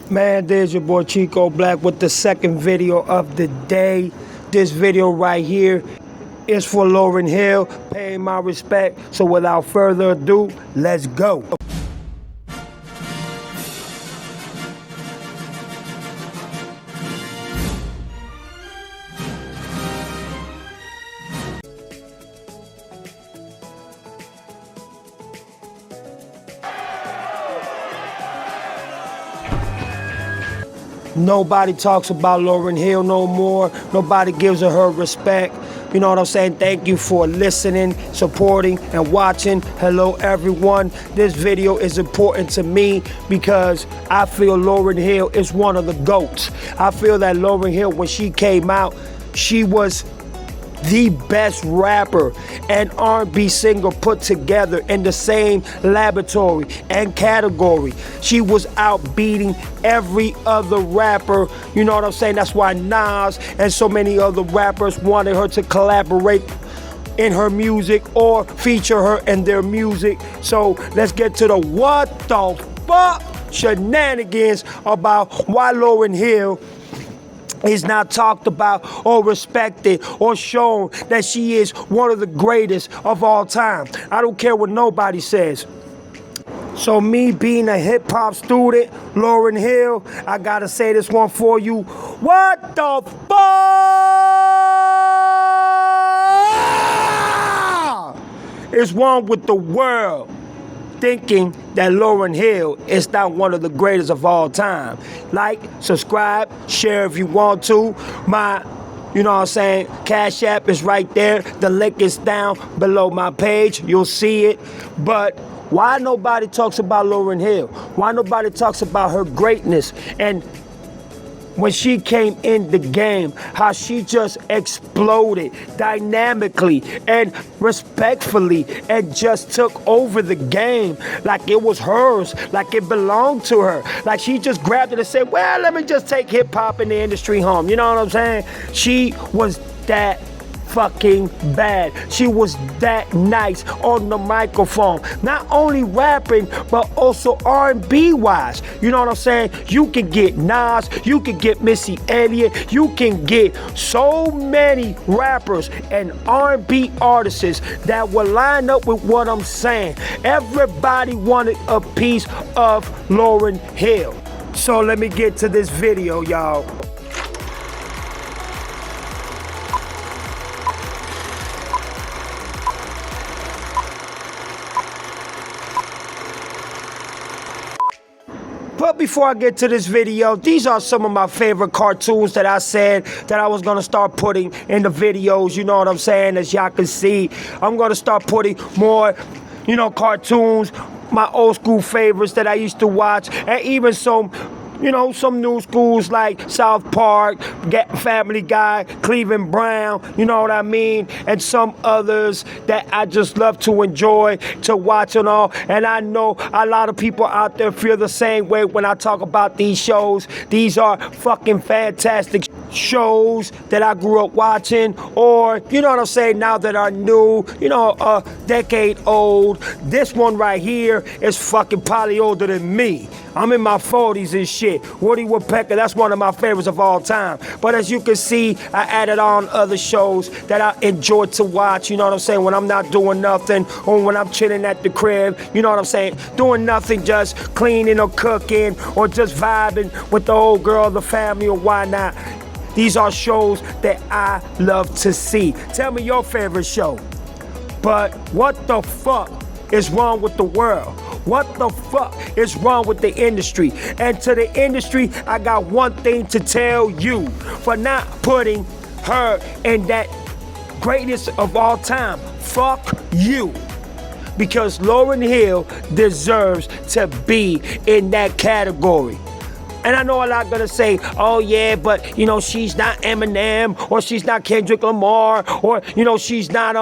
Man, there's your boy Chico Black with the second video of the day. This video right here is for Lauryn Hill, paying my respect. So without further ado, let's go. Nobody talks about Lauryn Hill no more. Nobody gives her respect. You know what I'm saying? Thank you for listening, supporting, and watching. Hello, everyone. This video is important to me because I feel Lauryn Hill is one of the GOATs. I feel that Lauryn Hill, when she came out, she was the best rapper and R&B singer put together in the same laboratory and category. She was outbeating every other rapper. You know what I'm saying? That's why Nas and so many other rappers wanted her to collaborate in her music or feature her in their music. So let's get to the what the fuck shenanigans about why Lauryn Hill is not talked about or respected or shown that she is one of the greatest of all time. I don't care what nobody says. So me being a hip-hop student, Lauryn Hill, I gotta say this one for you. What the fuck is wrong with the world thinking that Lauryn Hill is not one of the greatest of all time? Like, subscribe, share if you want to. My, you know what I'm saying, Cash App is right there. The link is down below my page. You'll see it. But why nobody talks about Lauryn Hill? Why nobody talks about her greatness? And when she came in the game, how she just exploded dynamically and respectfully and just took over the game like it was hers, like it belonged to her. Like she just grabbed it and said, well, let me just take hip hop in the industry home. You know what I'm saying? She was that fucking bad. She was that nice on the microphone. Not only rapping, but also R&B wise. You know what I'm saying? You can get Nas, you can get Missy Elliott, you can get so many rappers and R&B artists that will line up with what I'm saying. Everybody wanted a piece of Lauryn Hill. So let me get to this video, y'all. But before I get to this video, these are some of my favorite cartoons that I said that I was gonna start putting in the videos. You know what I'm saying? As y'all can see, I'm gonna start putting more, you know, cartoons, my old school favorites that I used to watch, and even some, you know, some new schools like South Park, Family Guy, Cleveland Brown, you know what I mean? And some others that I just love to enjoy, to watch and all. And I know a lot of people out there feel the same way when I talk about these shows. These are fucking fantastic shows that I grew up watching, or, you know what I'm saying, now that are new, you know, a decade old. This one right here is fucking probably older than me. I'm in my 40s and shit. Woody Woodpecker, that's one of my favorites of all time. But as you can see, I added on other shows that I enjoy to watch, you know what I'm saying, when I'm not doing nothing, or when I'm chilling at the crib, you know what I'm saying, doing nothing, just cleaning or cooking, or just vibing with the old girl, the family, or why not. These are shows that I love to see. Tell me your favorite show. But what the fuck is wrong with the world? What the fuck is wrong with the industry? And to the industry, I got one thing to tell you. For not putting her in that greatest of all time. Fuck you. Because Lauryn Hill deserves to be in that category. And I know a lot gonna say, oh yeah, but you know, she's not Eminem, or she's not Kendrick Lamar, or you know, she's not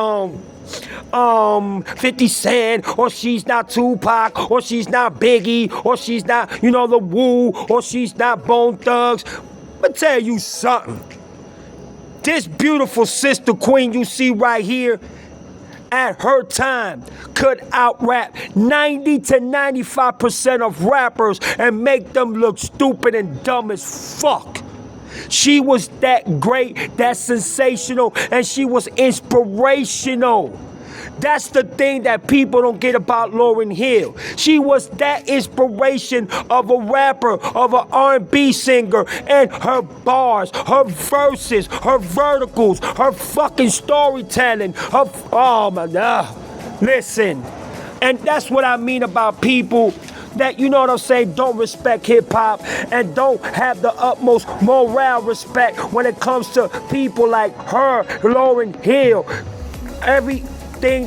50 Cent, or she's not Tupac, or she's not Biggie, or she's not, you know, the Wu, or she's not Bone Thugs. But tell you something. This beautiful sister queen you see right here, at her time could out-rap 90 to 95% of rappers and make them look stupid and dumb as fuck. She was that great, that sensational, and she was inspirational. That's the thing that people don't get about Lauryn Hill. She was that inspiration of a rapper, of an R&B singer, and her bars, her verses, her verticals, her fucking storytelling, oh my God. Listen, and that's what I mean about people that, you know what I'm saying, don't respect hip-hop and don't have the utmost moral respect when it comes to people like her, Lauryn Hill. Everything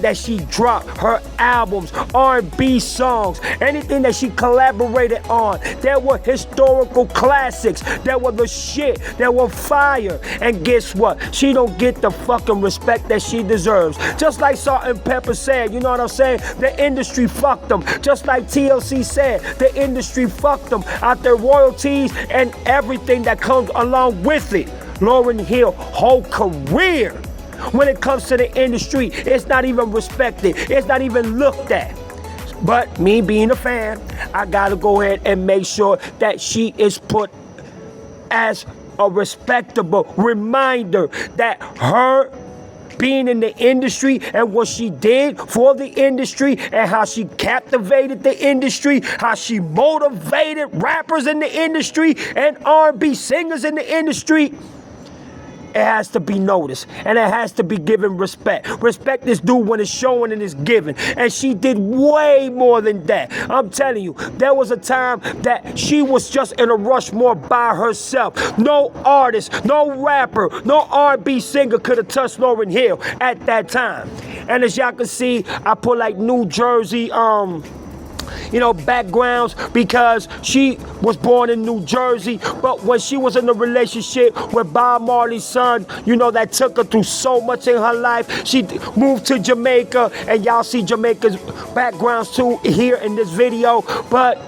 that she dropped, her albums, R&B songs, anything that she collaborated on, there were historical classics, there were the shit, there were fire. And guess what? She don't get the fucking respect that she deserves. Just like Salt and Pepper said, you know what I'm saying? The industry fucked them. Just like TLC said, the industry fucked them out their royalties and everything that comes along with it. Lauryn Hill, whole career, when it comes to the industry, it's not even respected. It's not even looked at. But me being a fan, I gotta go ahead and make sure that she is put as a respectable reminder that her being in the industry and what she did for the industry and how she captivated the industry, how she motivated rappers in the industry and R&B singers in the industry, it has to be noticed, and it has to be given respect. Respect is due when it's shown and it's given. And she did way more than that. I'm telling you, there was a time that she was just in a Rushmore by herself. No artist, no rapper, no R&B singer could have touched Lauryn Hill at that time. And as y'all can see, I put like New Jersey, backgrounds because she was born in New Jersey, but when she was in a relationship with Bob Marley's son, that took her through so much in her life. She moved to Jamaica, and y'all see Jamaica's backgrounds too here in this video. But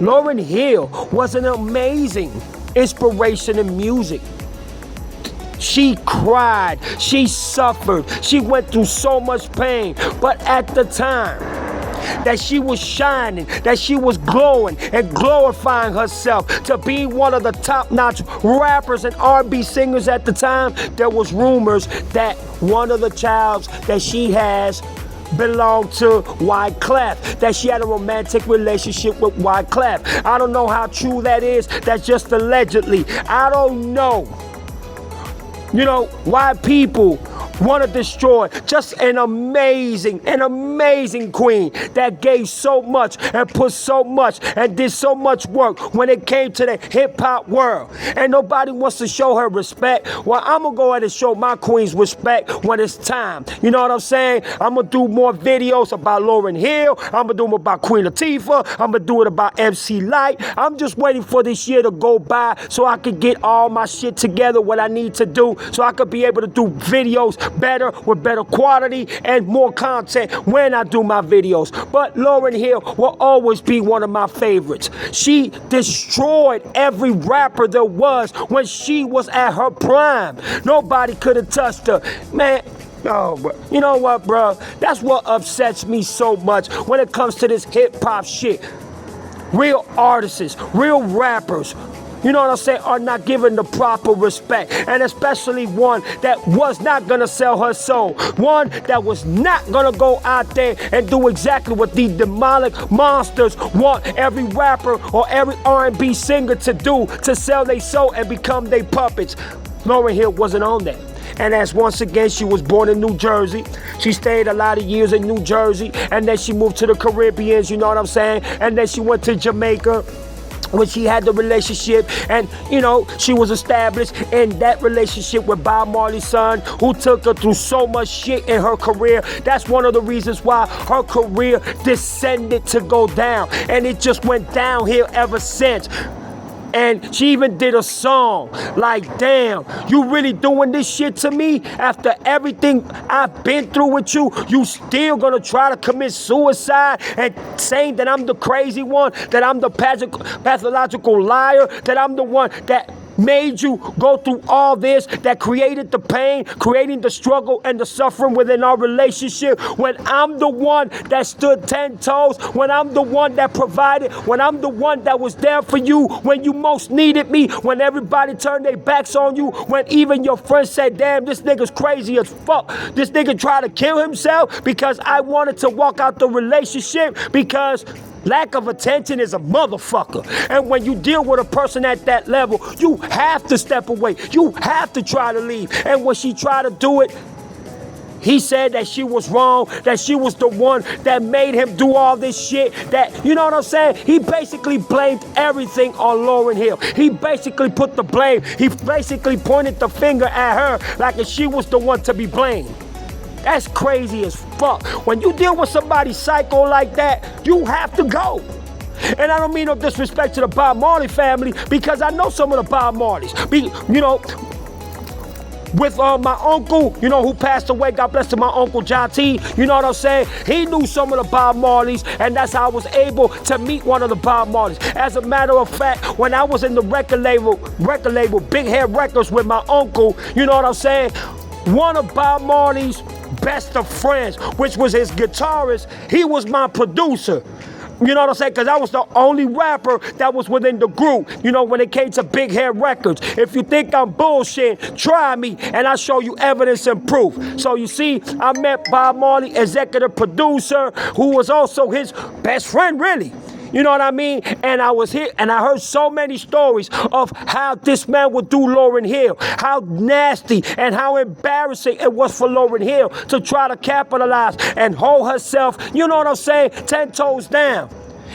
Lauryn Hill was an amazing inspiration in music. She cried, she suffered, she went through so much pain, but at the time that she was shining, that she was glowing and glorifying herself to be one of the top-notch rappers and R&B singers at the time, there was rumors that one of the childs that she has belonged to Wyclef, that she had a romantic relationship with Wyclef. I don't know how true that is. That's just allegedly. I don't know. Why people want to destroy just an amazing queen that gave so much and put so much and did so much work when it came to the hip-hop world. And nobody wants to show her respect. Well, I'm going to go ahead and show my queens respect when it's time. You know what I'm saying? I'm going to do more videos about Lauryn Hill. I'm going to do them about Queen Latifah. I'm going to do it about MC Lyte. I'm just waiting for this year to go by so I can get all my shit together, what I need to do, so I could be able to do videos better, with better quality and more content when I do my videos. But Lauryn Hill will always be one of my favorites. She destroyed every rapper there was when she was at her prime. Nobody could have touched her. Man, oh, bro. You know what, bro? That's what upsets me so much when it comes to this hip-hop shit. Real artists, real rappers, you know what I'm saying, are not given the proper respect. And especially one that was not gonna sell her soul. One that was not gonna go out there and do exactly what these demonic monsters want every rapper or every R&B singer to do, to sell their soul and become their puppets. Lauryn Hill wasn't on that. And as once again, she was born in New Jersey. She stayed a lot of years in New Jersey, and then she moved to the Caribbeans, you know what I'm saying? And then she went to Jamaica, when she had the relationship, and she was established in that relationship with Bob Marley's son, who took her through so much shit in her career. That's one of the reasons why her career descended to go down, and it just went downhill ever since. And she even did a song like, damn, you really doing this shit to me? After everything I've been through with you, you still gonna try to commit suicide and saying that I'm the crazy one, that I'm the pathological liar, that I'm the one that made you go through all this, that created the pain, creating the struggle and the suffering within our relationship, when I'm the one that stood 10 toes, when I'm the one that provided, when I'm the one that was there for you when you most needed me, when everybody turned their backs on you, when even your friends said, damn, this nigga's crazy as fuck. This nigga tried to kill himself because I wanted to walk out the relationship because lack of attention is a motherfucker. And when you deal with a person at that level, you have to step away. You have to try to leave. And when she tried to do it, he said that she was wrong, that she was the one that made him do all this shit, that, you know what I'm saying? He basically blamed everything on Lauryn Hill. He basically put the blame, he basically pointed the finger at her like if she was the one to be blamed. That's crazy as fuck. When you deal with somebody psycho like that, you have to go. And I don't mean no disrespect to the Bob Marley family, because I know some of the Bob Marleys. You know, with my uncle, you know, who passed away, God bless him, my uncle John T, you know what I'm saying? He knew some of the Bob Marleys, and that's how I was able to meet one of the Bob Marleys. As a matter of fact, when I was in the record label, Big Head Records with my uncle, you know what I'm saying? One of Bob Marley's best of friends, which was his guitarist, he was my producer. You know what I'm saying? Because I was the only rapper that was within the group, you know, when it came to Big Head Records. If you think I'm bullshit, try me, and I'll show you evidence and proof. So you see, I met Bob Marley, executive producer, who was also his best friend, really. You know what I mean? And I was here, and I heard so many stories of how this man would do Lauryn Hill, how nasty and how embarrassing it was for Lauryn Hill to try to capitalize and hold herself, you know what I'm saying, 10 toes down.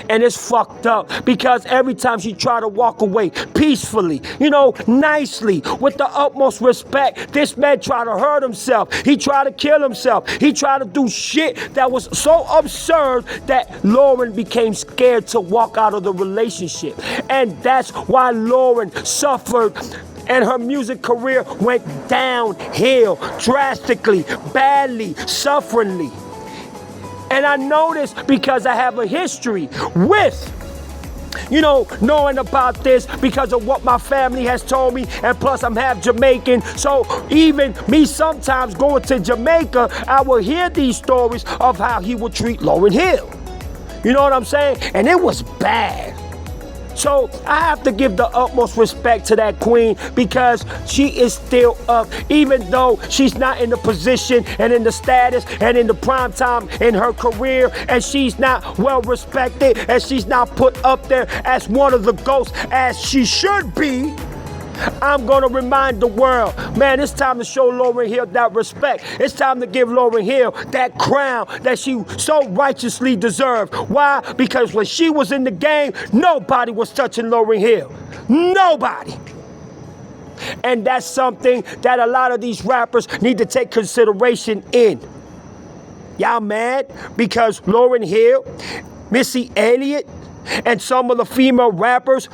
And it's fucked up because every time she tried to walk away peacefully, you know, nicely, with the utmost respect, this man tried to hurt himself. He tried to kill himself. He tried to do shit that was so absurd that Lauryn became scared to walk out of the relationship. And that's why Lauryn suffered, and her music career went downhill drastically, badly, sufferingly. And I know this because I have a history with, you know, knowing about this because of what my family has told me, and plus I'm half Jamaican, so even me sometimes going to Jamaica, I will hear these stories of how he would treat Lauryn Hill. You know what I'm saying? And it was bad. So I have to give the utmost respect to that queen because she is still up, even though she's not in the position and in the status and in the prime time in her career, and she's not well respected, and she's not put up there as one of the GOATs as she should be. I'm gonna remind the world, man, it's time to show Lauryn Hill that respect. It's time to give Lauryn Hill that crown that she so righteously deserved. Why? Because when she was in the game, nobody was touching Lauryn Hill. Nobody. And that's something that a lot of these rappers need to take consideration in. Y'all mad because Lauryn Hill, Missy Elliott, and some of the female rappers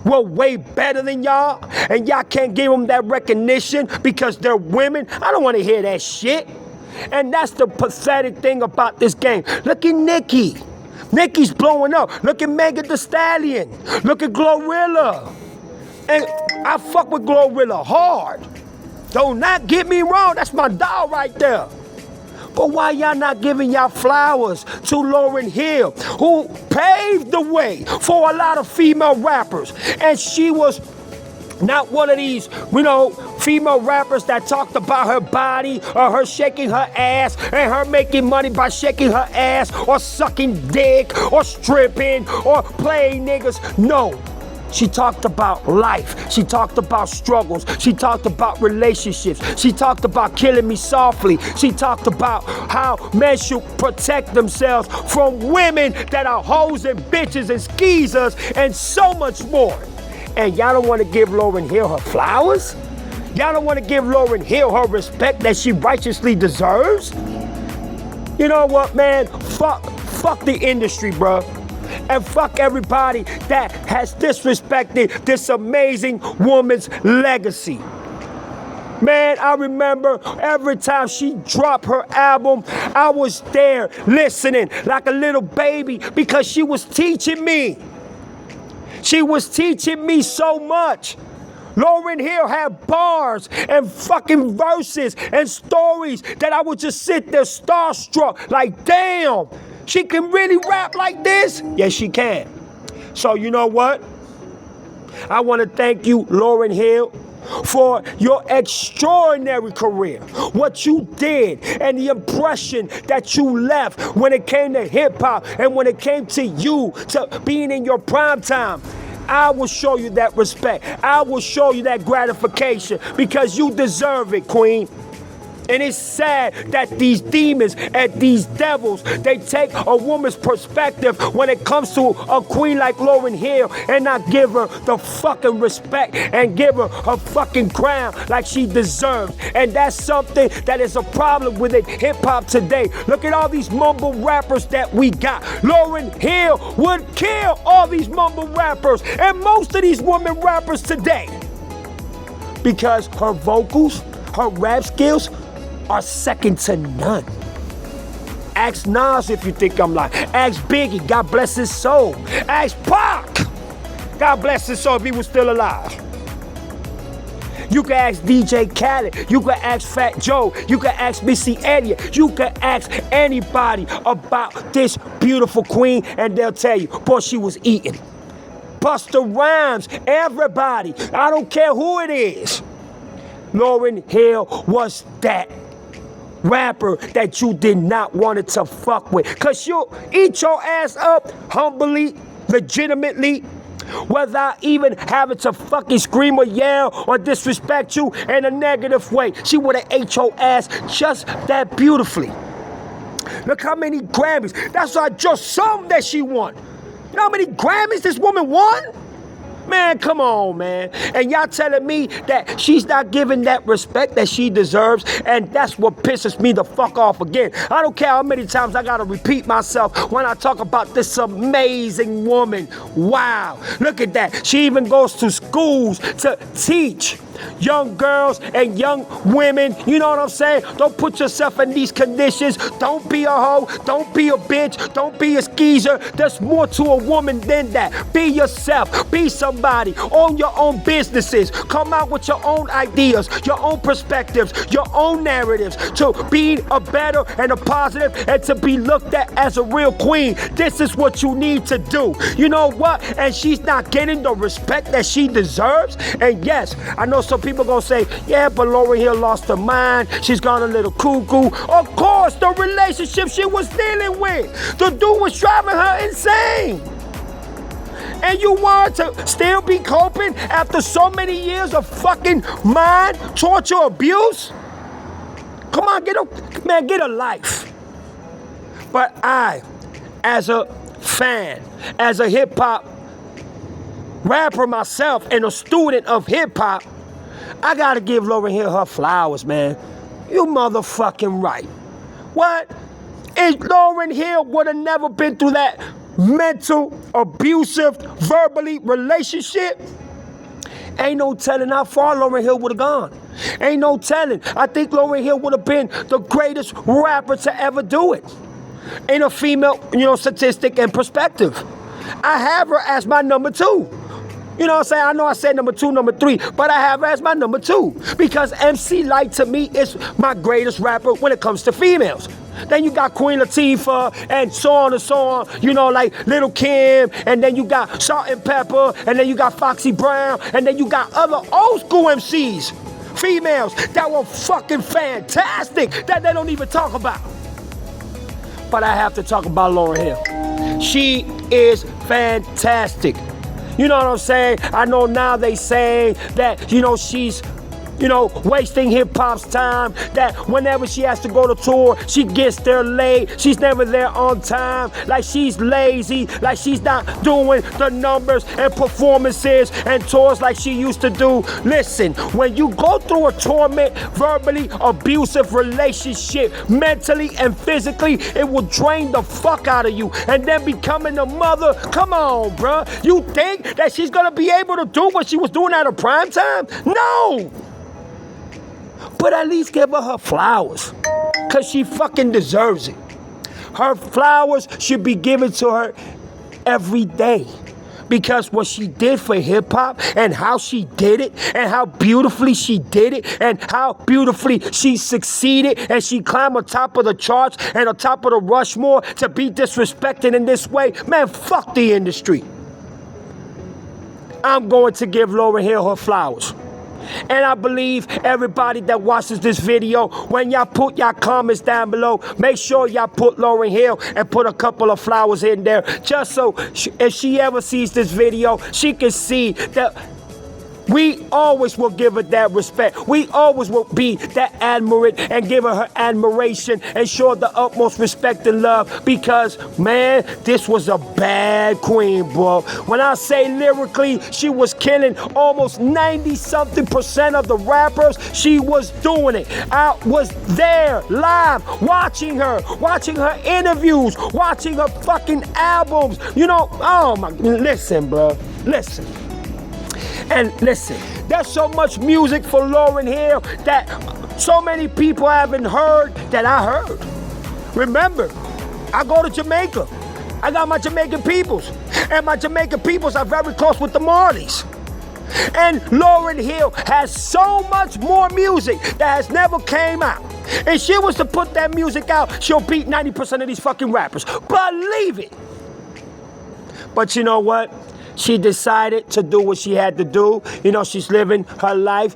were way better than y'all, and y'all can't give them that recognition because they're women? I don't want to hear that shit. And that's the pathetic thing about this game. Look at Nicki. Nicki's blowing up. Look at Megan Thee Stallion. Look at Glorilla. And I fuck with Glorilla hard. Do not get me wrong. That's my dog right there. But why y'all not giving y'all flowers to Lauryn Hill, who paved the way for a lot of female rappers? And she was not one of these, you know, female rappers that talked about her body or her shaking her ass and her making money by shaking her ass or sucking dick or stripping or playing niggas. No. She talked about life. She talked about struggles. She talked about relationships. She talked about killing me softly. She talked about how men should protect themselves from women that are hoes and bitches and skeezers and so much more. And y'all don't want to give Lauryn Hill her flowers? Y'all don't want to give Lauryn Hill her respect that she righteously deserves? You know what, man? Fuck the industry, bruh. And fuck everybody that has disrespected this amazing woman's legacy. Man, I remember every time she dropped her album, I was there listening like a little baby because she was teaching me. She was teaching me so much. Lauryn Hill had bars and fucking verses and stories that I would just sit there starstruck like, damn, she can really rap like this? Yes, she can. So you know what? I want to thank you, Lauryn Hill, for your extraordinary career, what you did, and the impression that you left when it came to hip-hop and when it came to you, to being in your prime time. I will show you that respect. I will show you that gratification because you deserve it, Queen. And it's sad that these demons and these devils, they take a woman's perspective when it comes to a queen like Lauryn Hill and not give her the fucking respect and give her her fucking crown like she deserves. And that's something that is a problem within hip-hop today. Look at all these mumble rappers that we got. Lauryn Hill would kill all these mumble rappers and most of these women rappers today because her vocals, her rap skills, are second to none. Ask Nas if you think I'm lying. Ask Biggie, God bless his soul. Ask Pac, God bless his soul if he was still alive. You can ask DJ Khaled. You can ask Fat Joe. You can ask Missy Elliott. You can ask anybody about this beautiful queen and they'll tell you, boy, she was eating. Busta Rhymes, everybody. I don't care who it is. Lauryn Hill was that rapper that you did not want it to fuck with. Cause you'll eat your ass up humbly, legitimately, without even having to fucking scream or yell or disrespect you in a negative way. She would have ate your ass just that beautifully. Look how many Grammys. That's just some that she won. You know how many Grammys this woman won? Man, come on, man. And y'all telling me that she's not giving that respect that she deserves, and that's what pisses me the fuck off again. I don't care how many times I gotta repeat myself when I talk about this amazing woman. Wow. Look at that. She even goes to schools to teach young girls and young women, you know what I'm saying? Don't put yourself in these conditions. Don't be a hoe. Don't be a bitch. Don't be a skeezer. There's more to a woman than that. Be yourself. Be somebody. Own your own businesses. Come out with your own ideas, your own perspectives, your own narratives to be a better and a positive and to be looked at as a real queen. This is what you need to do. You know what? And she's not getting the respect that she deserves. And yes, I know some people gonna say, yeah, but Lauryn Hill lost her mind. She's gone a little cuckoo. Of course, the relationship she was dealing with. The dude was driving her insane. And you want to still be coping after so many years of fucking mind torture abuse? Come on, get a life. But I, as a fan, as a hip-hop rapper myself and a student of hip-hop, I gotta give Lauryn Hill her flowers, man. You motherfucking right. What? If Lauryn Hill would have never been through that mental, abusive, verbally relationship, ain't no telling how far Lauryn Hill would have gone. Ain't no telling. I think Lauryn Hill would have been the greatest rapper to ever do it. In a female, statistic and perspective. I have her as my number 2. You know what I'm saying? I know I said number 2, number 3, but I have her as my number 2 because MC Lyte to me is my greatest rapper when it comes to females. Then you got Queen Latifah and so on and so on, like Lil' Kim, and then you got Salt and Pepper, and then you got Foxy Brown, and then you got other old school MCs, females that were fucking fantastic that they don't even talk about. But I have to talk about Lauryn Hill. She is fantastic. You know what I'm saying? I know now they say that, she's, wasting hip-hop's time, that whenever she has to go to tour, she gets there late, she's never there on time, like she's lazy, like she's not doing the numbers and performances and tours like she used to do. Listen, when you go through a torment, verbally abusive relationship, mentally and physically, it will drain the fuck out of you. And then becoming a mother, come on, bruh. You think that she's gonna be able to do what she was doing at her prime time? No! But at least give her flowers, because she fucking deserves it. Her flowers should be given to her every day. because what she did for hip-hop and how she did it and how beautifully she did it and how beautifully she succeeded and she climbed on top of the charts and on top of the Rushmore to be disrespected in this way, man, fuck the industry. I'm going to give Lauryn Hill her flowers. And I believe everybody that watches this video, when y'all put y'all comments down below, make sure y'all put Lauryn Hill and put a couple of flowers in there, just so if she ever sees this video, she can see that we always will give her that respect. We always will be that admirant and give her admiration and show her the utmost respect and love because, man, this was a bad queen, bro. When I say lyrically, she was killing almost 90-something% of the rappers. She was doing it. I was there live watching her interviews, watching her fucking albums. You know, oh my, listen, bro, listen. And listen, there's so much music for Lauryn Hill that so many people haven't heard that I heard. Remember, I go to Jamaica. I got my Jamaican peoples. And my Jamaican peoples are very close with the Marleys. And Lauryn Hill has so much more music that has never came out. If she was to put that music out, she'll beat 90% of these fucking rappers. Believe it. But you know what? She decided to do what she had to do. You know, she's living her life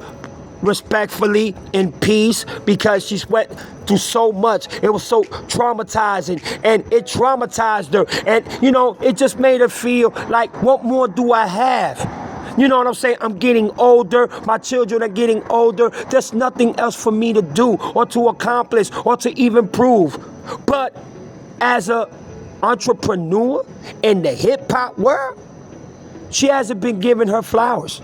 respectfully, in peace, because she's went through so much. It was so traumatizing, and it traumatized her. And, you know, it just made her feel like, what more do I have? You know what I'm saying? I'm getting older. My children are getting older. There's nothing else for me to do or to accomplish or to even prove. But as an entrepreneur in the hip-hop world, she hasn't been given her flowers,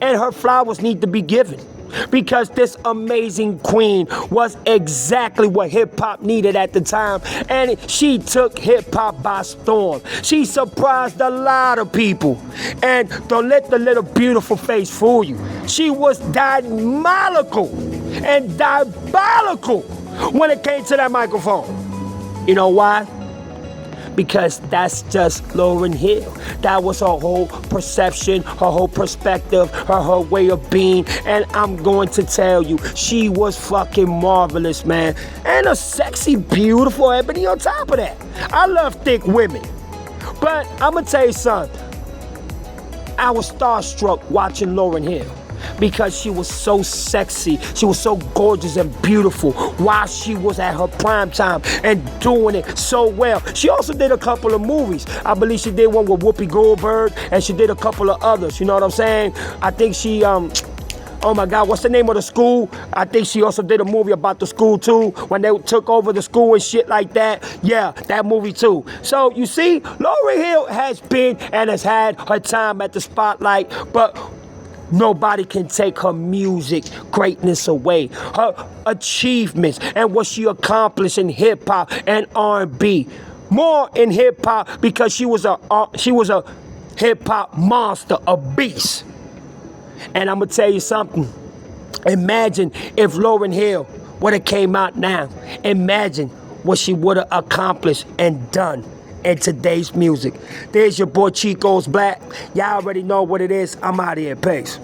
and her flowers need to be given because this amazing queen was exactly what hip-hop needed at the time, and she took hip-hop by storm. She surprised a lot of people, and don't let the little beautiful face fool you. She was diabolical and diabolical when it came to that microphone. You know why? Because that's just Lauryn Hill. That was her whole perception, her whole perspective, her whole way of being. And I'm going to tell you, she was fucking marvelous, man. And a sexy, beautiful ebony on top of that. I love thick women. But I'm going to tell you something. I was starstruck watching Lauryn Hill, because she was so sexy, she was so gorgeous and beautiful while she was at her prime time and doing it so well. She also did a couple of movies. I believe she did one with Whoopi Goldberg, and she did a couple of others, you know what I'm saying? I think she, oh my God, what's the name of the school? I think she also did a movie about the school too, when they took over the school and shit like that. Yeah, that movie too. So you see, Lauryn Hill has been and has had her time at the spotlight, but nobody can take her music greatness away, her achievements, and what she accomplished in hip-hop and R&B. More in hip-hop because she was a hip-hop monster, a beast. And I'm gonna tell you something. Imagine if Lauryn Hill would have came out now. Imagine what she would have accomplished and done in today's music. There's your boy Chico's Black. Y'all already know what it is. I'm out of here. Peace.